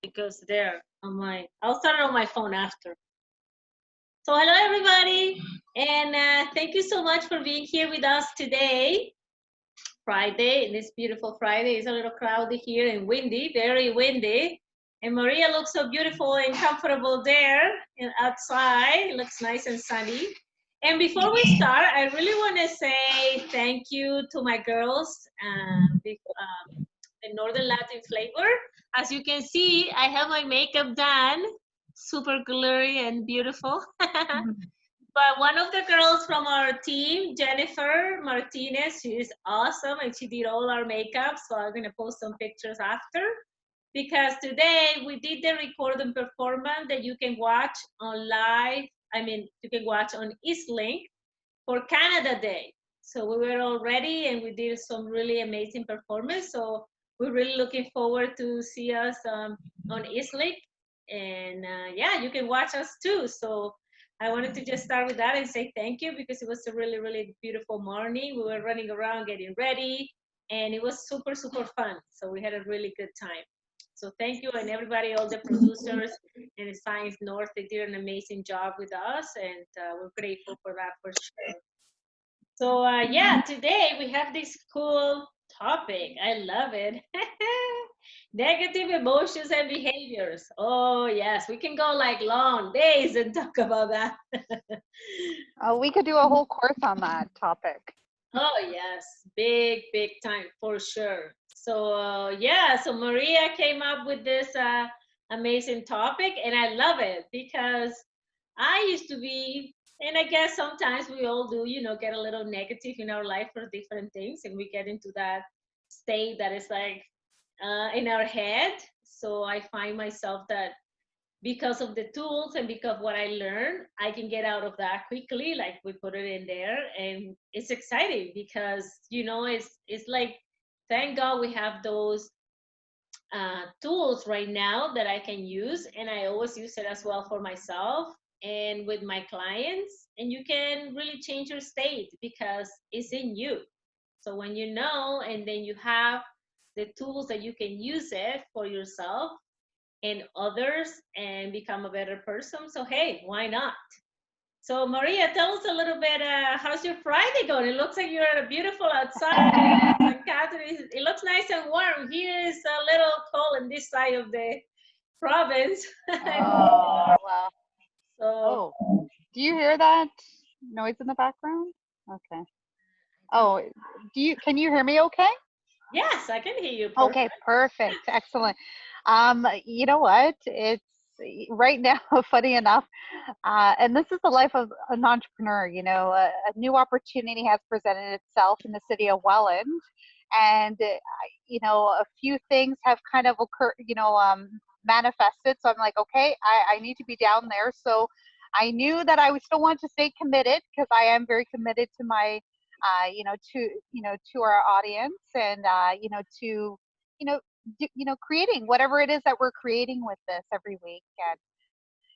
because there on my, I'll start it on my phone after. So hello everybody, and thank you so much for being here with us today, Friday. This beautiful Friday. It's a little cloudy here and windy, very windy. And Maria looks so beautiful and comfortable there and outside. It looks nice and sunny. And before we start, I really want to say thank you to my girls, the Northern Latin flavor. As you can see, I have my makeup done, super glary and beautiful. But one of the girls from our team, Jennifer Martinez, she is awesome and she did all our makeup. So I'm going to post some pictures after. Because today we did the recording performance that you can watch on live. I mean, you can watch on Eastlink for Canada Day. So we were all ready and we did some really amazing performance. So we're really looking forward to see us on Eastlink. And yeah, you can watch us too. So I wanted to just start with that and say thank you because it was a really, really beautiful morning. We were running around getting ready and it was super, super fun. So we had a really good time. So thank you and everybody, all the producers and Science North, they did an amazing job with us and we're grateful for that for sure. So yeah, today we have this cool topic. I love it. Negative emotions and behaviors. Oh yes, we can go like long days and talk about that. We could do a whole course on that topic. Oh yes, big, big time for sure. So yeah, so Maria came up with this amazing topic, and I love it because I used to be, and I guess sometimes we all do, you know, get a little negative in our life for different things, and we get into that state that is like in our head. So I find myself that because of the tools and because of what I learned, I can get out of that quickly. Like we put it in there, and it's exciting because you know it's like thank God we have those tools right now that I can use, and I always use it as well for myself and with my clients. And you can really change your state because it's in you. So when you know, and then you have the tools that you can use it for yourself and others and become a better person. So, hey, why not? So, Maria, tell us a little bit how's your Friday going? It looks like you're beautiful outside. St. Catherine, it looks nice and warm. Here is a little cold in this side of the province. Oh, wow. So, Oh, do you hear that noise in the background? Okay. Oh, can you hear me okay? yes, I can hear you Okay, perfect. perfect. Excellent. You know what? It's right now, funny enough, and this is the life of an entrepreneur. A new opportunity has presented itself in the city of Welland, and a few things have kind of occurred, manifested. So I'm like, okay, I need to be down there. So I knew that I would still want to stay committed because I am very committed to my, to our audience and to you know creating whatever it is that we're creating with this every week.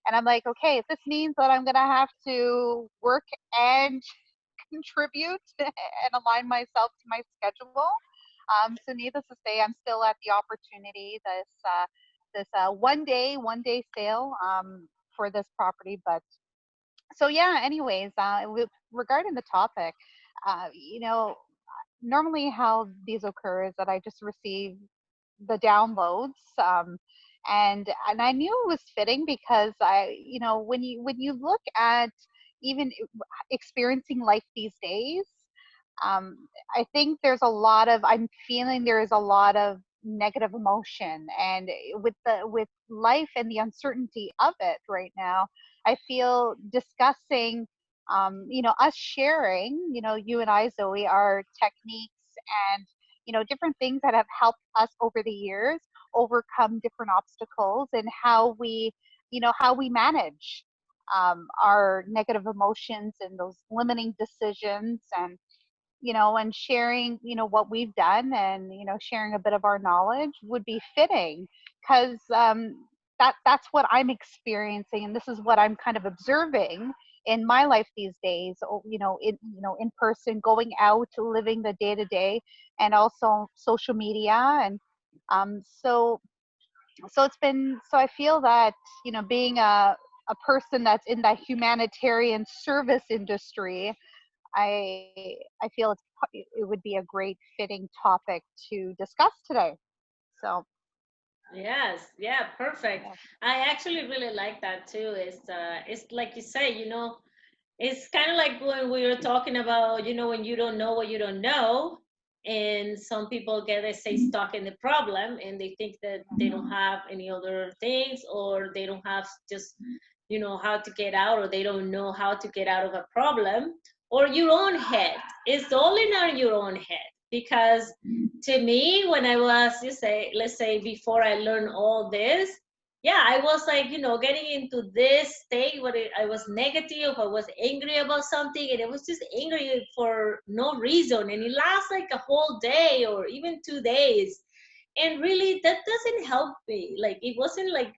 And I'm like, okay, if this means that I'm gonna have to work and contribute and align myself to my schedule. So needless to say, I'm still at the opportunity, this one day sale for this property. But so yeah, anyways, regarding the topic, uh, you know, normally how these occur is that I just receive the downloads, and I knew it was fitting because when you look at even experiencing life these days, um, I think I'm feeling there is a lot of negative emotion, and with life and the uncertainty of it right now, I feel discussing, us sharing, you and I, Zoe, our techniques and different things that have helped us over the years overcome different obstacles, and how we manage our negative emotions and those limiting decisions, and sharing what we've done, and sharing a bit of our knowledge would be fitting because that's what I'm experiencing, and this is what I'm kind of observing in my life these days. In person, going out, living the day to day, and also social media. And so So it's been, so I feel that, you know, being a person that's in that humanitarian service industry, I feel it would be a great fitting topic to discuss today. So Yes, yeah, perfect. yeah. I actually really like that too. It's like you say, it's kind of like when we were talking about, when you don't know what you don't know, and some people get, they say, stuck in the problem, and they think that they don't have any other things, or they don't have just, how to get out, or they don't know how to get out of a problem, or your own head. It's all in your own head. Because to me, when I was, let's say, before I learned all this, yeah, I was like, getting into this state where I was negative, I was angry about something, and it was just angry for no reason. And it lasts like a whole day or even 2 days. And really, that doesn't help me. Like, it wasn't like,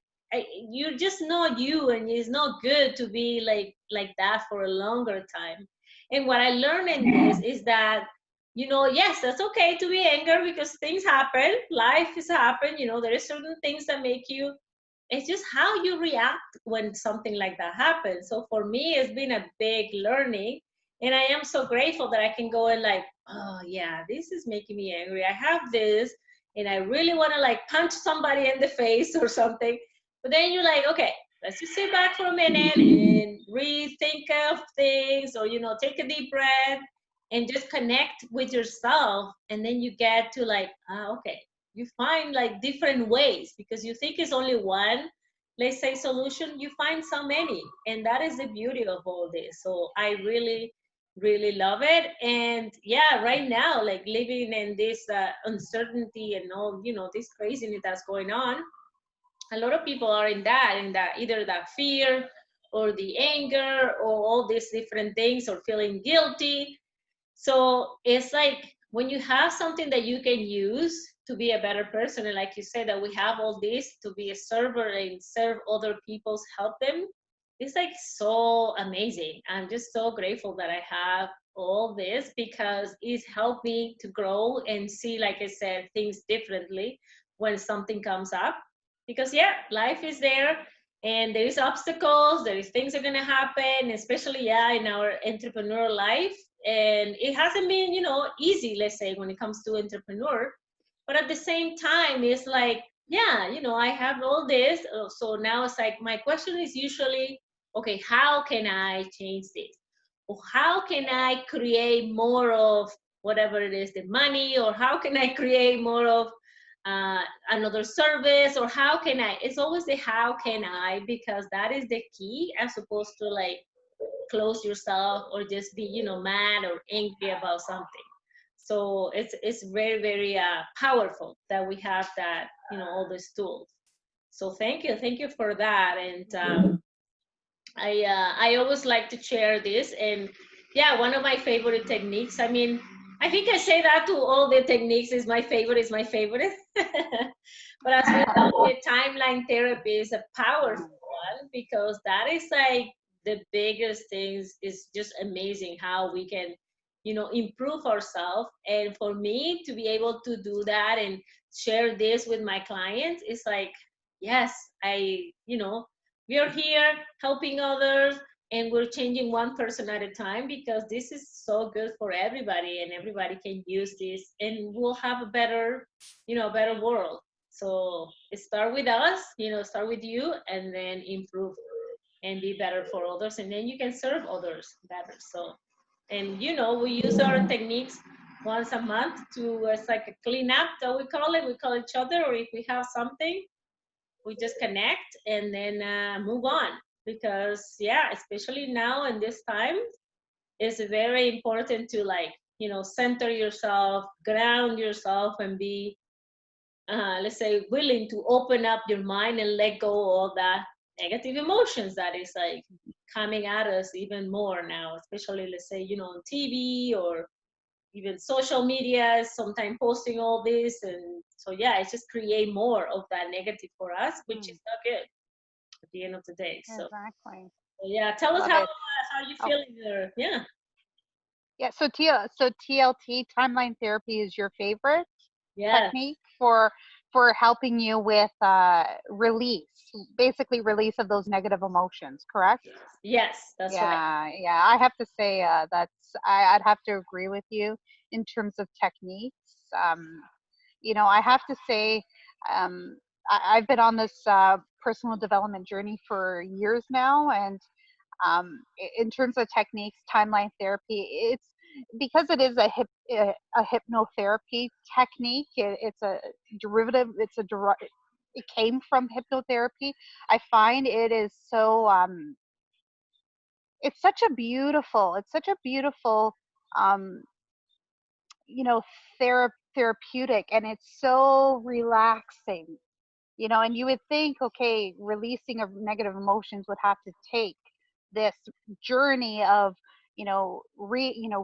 you're just not you, and it's not good to be like that for a longer time. And what I learned in this is that, yes, that's okay to be angry because things happen, life is happen, there are certain things that make you, it's just how you react when something like that happens. So for me, it's been a big learning, and I am so grateful that I can go and like, oh yeah, this is making me angry, I have this, and I really want to like punch somebody in the face or something. But then you're like, okay, let's just sit back for a minute and rethink of things, or take a deep breath and just connect with yourself. And then you get to like, okay, you find like different ways, because you think it's only one, let's say, solution. You find so many, and that is the beauty of all this. So I really, really love it. And yeah, right now, like living in this uncertainty and all, this craziness that's going on, a lot of people are in that either that fear or the anger or all these different things, or feeling guilty. So it's like when you have something that you can use to be a better person, and like you said, that we have all this to be a server and serve other people's, help them. It's like so amazing. I'm just so grateful that I have all this, because it's helped me to grow and see, like I said, things differently when something comes up. Because yeah, life is there, and there is obstacles, there is things are going to happen, especially yeah, in our entrepreneur life. And it hasn't been, easy, let's say, when it comes to entrepreneur. But at the same time, it's like, yeah, I have all this. So now it's like, my question is usually, okay, how can I change this? Or how can I create more of whatever it is, the money? Or how can I create more of uh, another service? Or how can I? It's always the how can I, because that is the key, as opposed to like close yourself or just be, mad or angry about something. So it's very, very powerful that we have that, all these tools. So thank you for that. And I always like to share this. And yeah, one of my favorite techniques, I mean, I think I say that to all the techniques, is my favorite. But as we know, the timeline therapy is a powerful one, because that is like the biggest things. Is just amazing how we can, improve ourselves. And for me to be able to do that and share this with my clients, is like, yes, we are here helping others, and we're changing one person at a time, because this is so good for everybody, and everybody can use this, and we'll have a better, better world. So start with us, start with you, and then improve and be better for others, and then you can serve others better. So, and we use our techniques once a month to, it's like a cleanup that we call each other, or if we have something, we just connect, and then move on. Because yeah, especially now in this time, it's very important to, like, center yourself, ground yourself, and be, let's say, willing to open up your mind and let go of all that negative emotions that is like coming at us even more now, especially, let's say, on TV, or even social media, sometimes posting all this. And so yeah, it's just create more of that negative for us, which is not good at the end of the day. So Exactly. yeah, tell us Love it. how you Oh, feeling there. Yeah. yeah. So TLT, timeline therapy, is your favorite Yeah. technique for for helping you with release, basically release of those negative emotions, correct? Yes, that's right. Yeah. I have to say I'd have to agree with you in terms of techniques. I have to say, um, I've been on this personal development journey for years now, and in terms of techniques, timeline therapy, it's because it is a hypnotherapy technique. It's a derivative. It came from hypnotherapy. I find it is so it's such a beautiful um, you know therapeutic, and it's so relaxing. And you would think, okay, releasing of negative emotions would have to take this journey of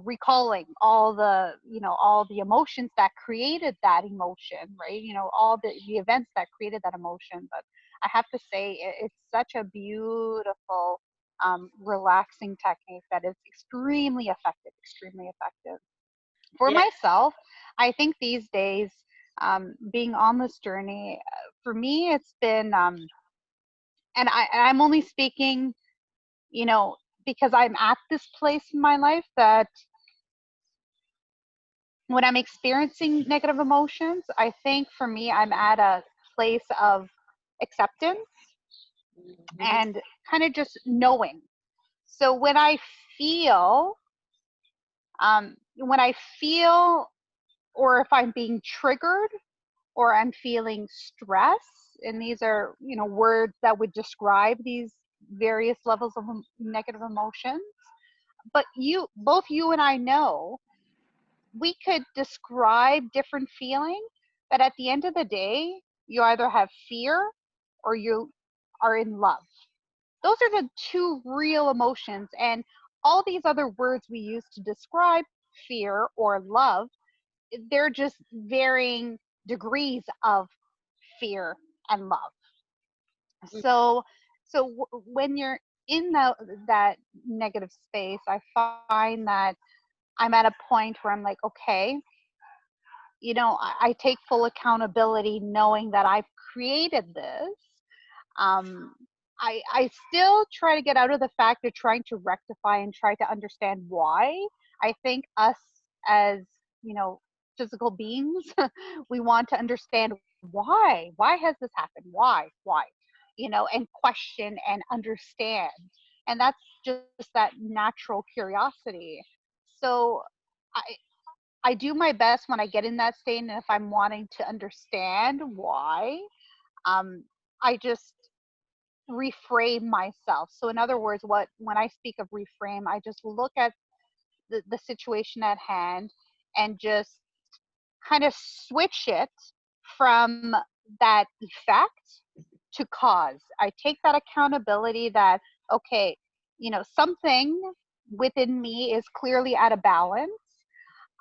recalling all the emotions that created that emotion, right? All the events that created that emotion. But I have to say, it's such a beautiful relaxing technique that is extremely effective for Yeah. myself. I think these days, being on this journey, for me, it's been, I'm only speaking, you know, because I'm at this place in my life that when I'm experiencing negative emotions, I think for me, I'm at a place of acceptance Mhm. and kind of just knowing. So when I feel, or if I'm being triggered, or I'm feeling stress, and these are, words that would describe these various levels of negative emotions. But both you and I know we could describe different feelings, but at the end of the day, you either have fear or you are in love. Those are the two real emotions. And all these other words we use to describe fear or love, they're just varying degrees of fear and love. So so when you're in that negative space, I find that I'm at a point where I'm like, okay, I take full accountability knowing that I've created this. Um, I still try to get out of the fact of trying to rectify and try to understand why. I think us as, physical beings, we want to understand why. Why has this happened? Why? And question and understand. And that's just that natural curiosity. So I I do my best when I get in that state, and if I'm wanting to understand why, um, I just reframe myself. So in other words, what when I speak of reframe, I just look at the situation at hand and just kind of switch it from that effect to cause. I take that accountability that, okay, something within me is clearly out of balance.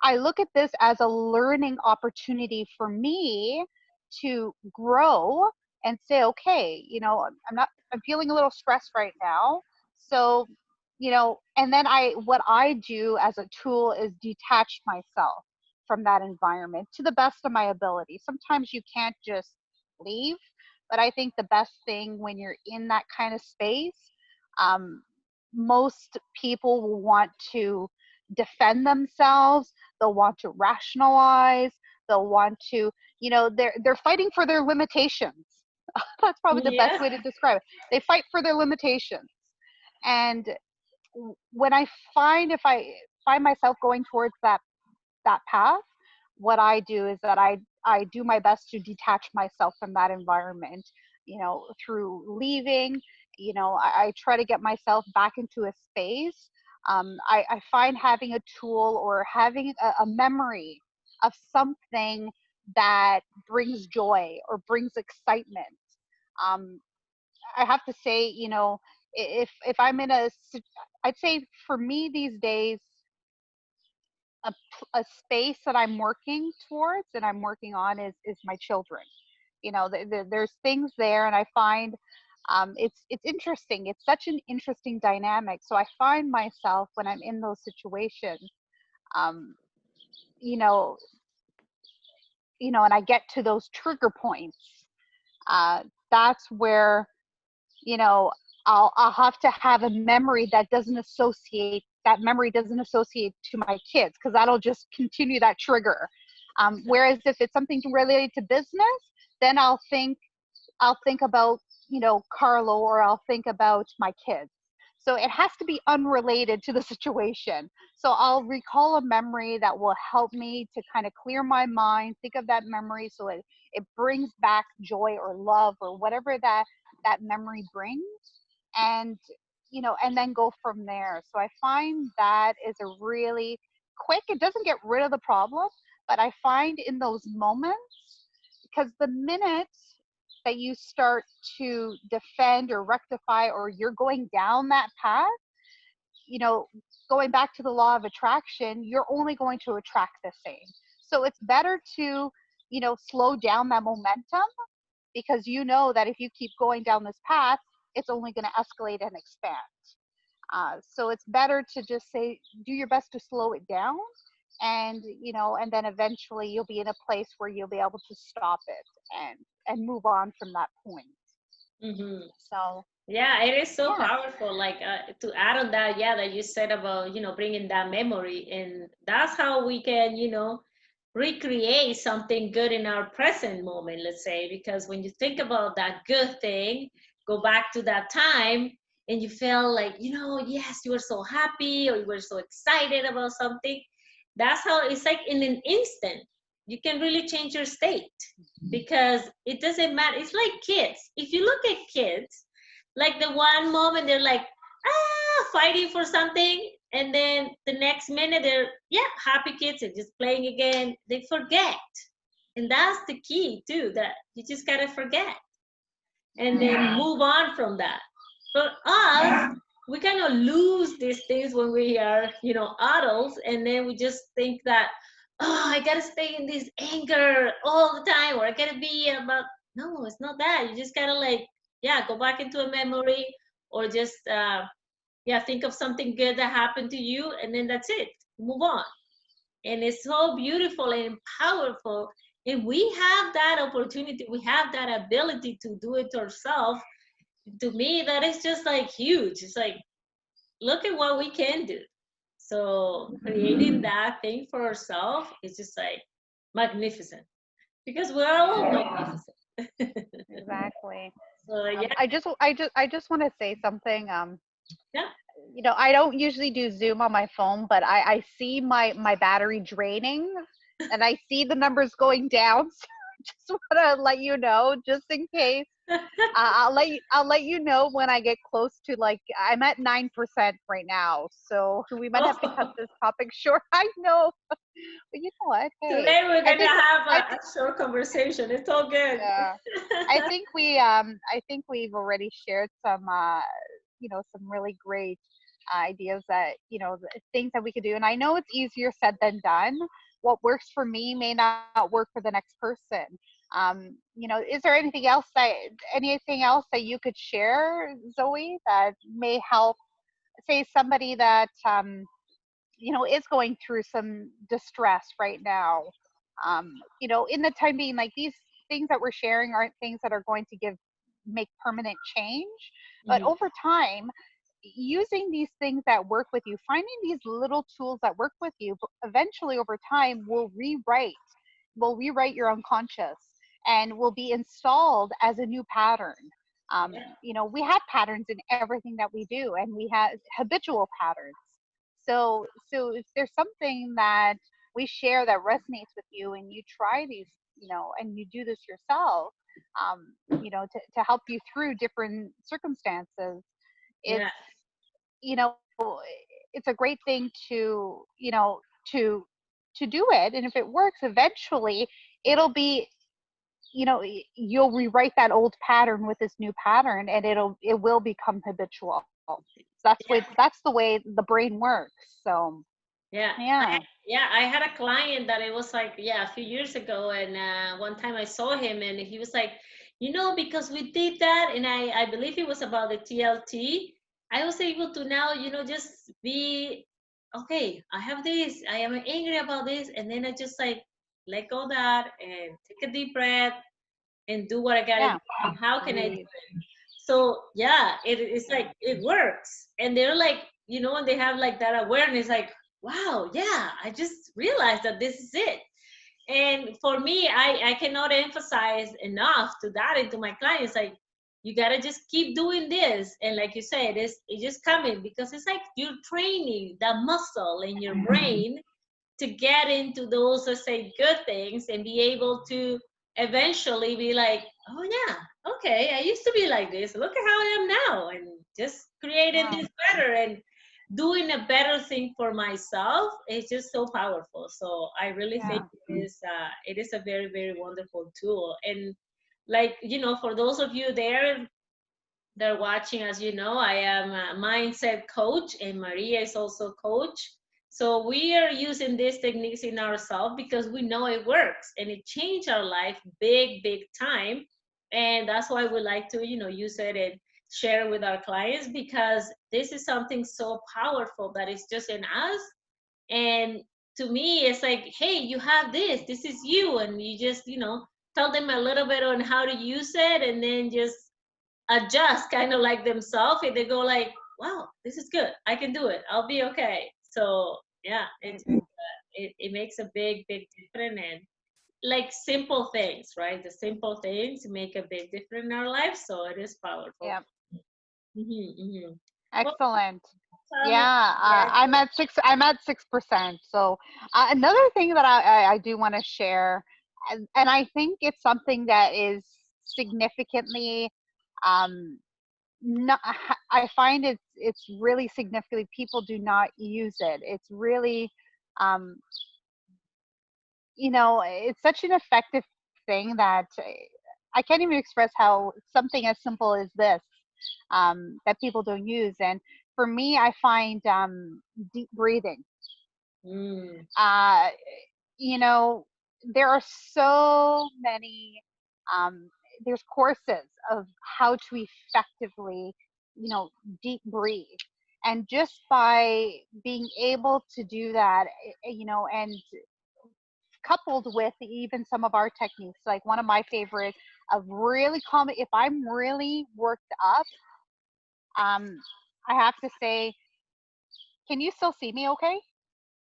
I look at this as a learning opportunity for me to grow and say, okay, I'm feeling a little stressed right now. So, and then what I do as a tool is detach myself from that environment to the best of my ability. Sometimes you can't just leave, but I think the best thing when you're in that kind of space, um, most people will want to defend themselves. They'll want to rationalize. They'll want to, they're fighting for their limitations. That's probably the best Yeah. way to describe it. They fight for their limitations. And when I if I find myself going towards that path, what I do is that I do my best to detach myself from that environment, through leaving. I try to get myself back into a space. I find having a tool or having a memory of something that brings joy or brings excitement. Um, I have to say, if I'm in I'd say for me these days, a space that I'm working towards and I'm working on is my children. There's things there, and I find it's interesting. It's such an interesting dynamic. So I find myself when I'm in those situations, um, you know, and I get to those trigger points, that's where, you know, I'll have to have a memory that doesn't associate, that memory doesn't associate to my kids, because that'll just continue that trigger. Whereas if it's something related to business, then I'll think about, Carlo, or I'll think about my kids. So it has to be unrelated to the situation. So I'll recall a memory that will help me to kind of clear my mind, think of that memory, so it brings back joy or love or whatever that memory brings. And, and then go from there. So I find that is a really quick, it doesn't get rid of the problem, but I find in those moments, because the minute that you start to defend or rectify, or you're going down that path, you know, going back to the law of attraction, you're only going to attract the same. So it's better to, slow down that momentum, because you know that if you keep going down this path, it's only going to escalate and expand. So it's better to just say, do your best to slow it down, and and then eventually you'll be in a place where you'll be able to stop it and move on from that point. Mm-hmm. So Yeah, it is so yeah. powerful. Like to add on that, yeah, that you said about, bringing that memory. And that's how we can, recreate something good in our present moment, let's say. Because when you think about that good thing, go back to that time and you feel like, yes, you were so happy or you were so excited about something. That's how it's like in an instant, you can really change your state because it doesn't matter. It's like kids. If you look at kids, like the one moment they're like fighting for something, and then the next minute they're happy kids and just playing again. They forget, and that's the key too, that you just gotta forget and Yeah. then move on from that. For us, we kind of lose these things when we are adults, and then we just think that, oh, I gotta stay in this anger all the time, or I gotta be about. No, it's not that. You just gotta like go back into a memory, or just think of something good that happened to you, and then that's it. Move on. And it's so beautiful and powerful. And we have that opportunity, we have that ability to do it ourselves. To me, that is just like huge. It's like, look at what we can do. So creating that thing for ourselves is just like magnificent, because we're all Yeah. magnificent. Exactly. So yeah, I just want to say something. yeah. I don't usually do Zoom on my phone, but I see my battery draining, and I see the numbers going down. So I just want to let you know, just in case. I'll let you know when I get close to, like, I'm at 9% right now, so we might have to cut Oh, this topic short. I know, but you know what? Hey, today we're I gonna think have I a short conversation. It's all good. yeah. I think we've already shared some some really great ideas, that things that we could do, and I know it's easier said than done. What works for me may not work for the next person. Is there anything else that you could share, Zoe, that may help, say, somebody that is going through some distress right now? In the time being, like, these things that we're sharing aren't things that are going to make permanent change, but Mhm. over time, using these things that work with you, finding these little tools that work with you, eventually over time will rewrite your unconscious, and will be installed as a new pattern. We have patterns in everything that we do, and we have habitual patterns. So if there's something that we share that resonates with you, and you try these, and you do this yourself, to help you through different circumstances, Yeah, it's, you know it's a great thing to to do it. And if it works, eventually it'll be, you'll rewrite that old pattern with this new pattern, and it will become habitual. So yeah, that's the way the brain works. So yeah. yeah. I had a client that it was like, a few years ago, and one time I saw him, and he was like, because we did that, and I believe it was about the TLT. I was able to now, just be okay. I have this. I am angry about this, and then I just like let go of that and take a deep breath and do what I gotta do. Yeah. And how can I do Breathe. it? So yeah, it's like it works. And they're like, when they have like that awareness, like, wow, yeah, I just realized that this is it. And for me, I cannot emphasize enough to that into my clients, like, you gotta just keep doing this. And like you said, it's just coming, because it's like you're training that muscle in your brain to get into those, let's say, good things, and be able to eventually be like, oh yeah, okay, I used to be like this, look at how I am now, and just creating Wow. this better and doing a better thing for myself is just so powerful. So I really think Yeah. it is a very, very wonderful tool. And like, for those of you there that are watching, as you know, I am a mindset coach, and Maria is also coach. So we are using these techniques in ourselves because we know it works and it changed our life big, big time. And that's why we like to, use it and share it with our clients, because this is something so powerful that is just in us. And to me, it's like, hey, you have this. This is you. And you just, tell them a little bit on how to use it, and then just adjust kind of like themselves, and they go like, wow, this is good, I can do it, I'll be okay. So yeah, Amazing. it makes a big, big difference. And like simple things, right? The simple things make a big difference in our life, so it is powerful. Yeah. Mm-hmm. Well, Excellent. tell me. Yeah, Yes. I'm at 6. I'm at 6%. So another thing that I do want to share, and I think it's something that is significantly, um, not, I find it's really significantly people do not use it. It's really, um, it's such an effective thing that I can't even express how something as simple as this, that people don't use. And for me, I find deep breathing. Mm, Uh, you know, there are so many, um, there's courses of how to effectively, you know, deep breathe. And just by being able to do that, and coupled with even some of our techniques, like one of my favorite of really calming, if I'm really worked up, um, I have to say, can you still see me okay?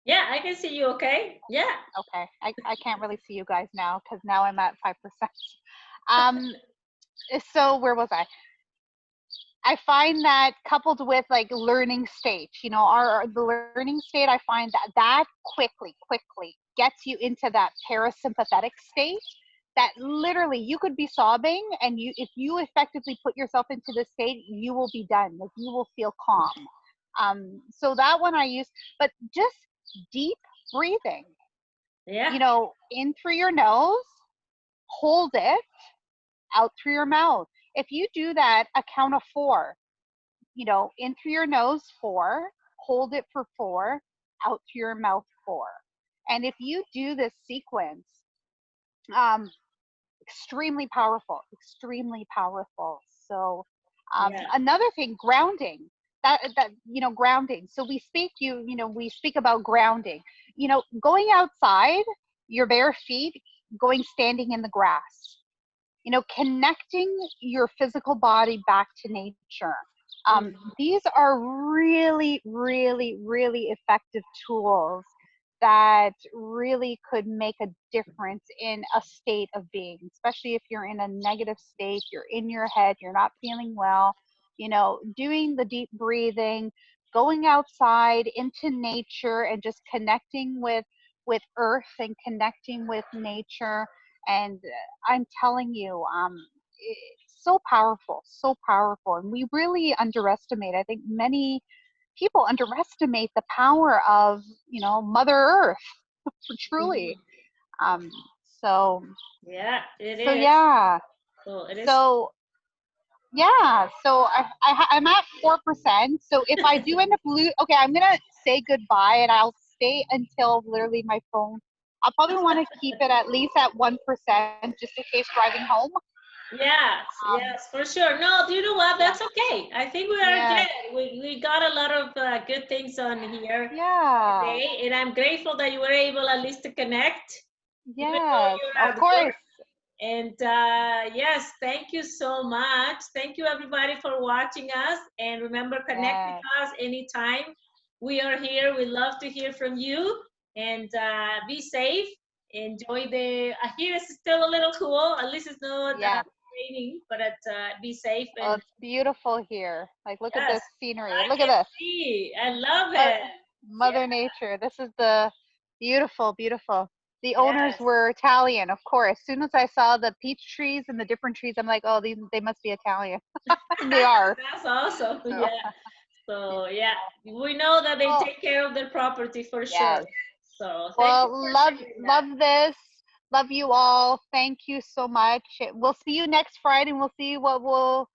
yeah, I can see you okay. Yeah. Okay, I can't really see you guys now because now I'm at 5%. Um, so where was I? I find that coupled with like learning state, the learning state, I find that quickly gets you into that parasympathetic state that literally you could be sobbing, and if you effectively put yourself into this state, you will be done. Like you will feel calm. So that one I use, but just deep breathing, Yeah. in through your nose, hold it out through your mouth. If you do that, a count of four, in through your nose, four, hold it for four, out through your mouth, four. And if you do this sequence, um, extremely powerful, extremely powerful. So, Yeah. another thing, grounding. Grounding. So we speak about grounding. Going outside, your bare feet, going standing in the grass. Connecting your physical body back to nature. Mm, These are really, really, really effective tools that really could make a difference in a state of being, especially if you're in a negative state, you're in your head, you're not feeling well. Doing the deep breathing, going outside into nature, and just connecting with earth and connecting with nature. And I'm telling you, it's so powerful. And we really underestimate, I think many people underestimate the power of, Mother Earth, truly. mhm. Um, so, Yeah, it so is. yeah, So it is. so yeah, so I'm at 4%. So if I do end up okay, I'm gonna say goodbye, and I'll stay until literally my phone. I'll probably want to keep it at least at 1% just in case driving home. Yes, Um, yes, for sure. No, you know what? yeah, That's okay. I think we are yes, good. We got a lot of good things on here yeah. today, and I'm grateful that you were able at least to connect. even though Yes, you're of at work. course. And yes, thank you so much. Thank you everybody for watching us. And remember, connect with Yes, us anytime. We are here. We love to hear from you. And be safe. Enjoy the. Here it's still a little cool. At least it's not yes. raining. But be safe Oh, and it's beautiful here. Like, look at yes, this scenery. I Look at can this. see. I love Mo- it. Yeah. Mother Nature. This is the beautiful, beautiful. The owners Yes. were Italian, of course. As soon as I saw the peach trees and the different trees, I'm like, oh, these they must be Italian, and they are. That's awesome. So, Yeah. So yeah, beautiful. we know that they Well, take care of their property for sure. yes. So thank you Well, for love sharing that. love this. Love you all. Thank you so much. We'll see you next Friday and we'll see what will,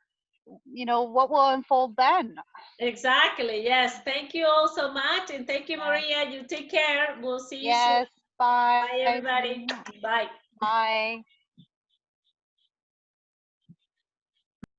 what will unfold then. Exactly. Yes. Thank you all so much. And thank you, Yes. Maria. You take care. We'll see you soon. Yes. Bye. Bye, everybody. Bye. Bye.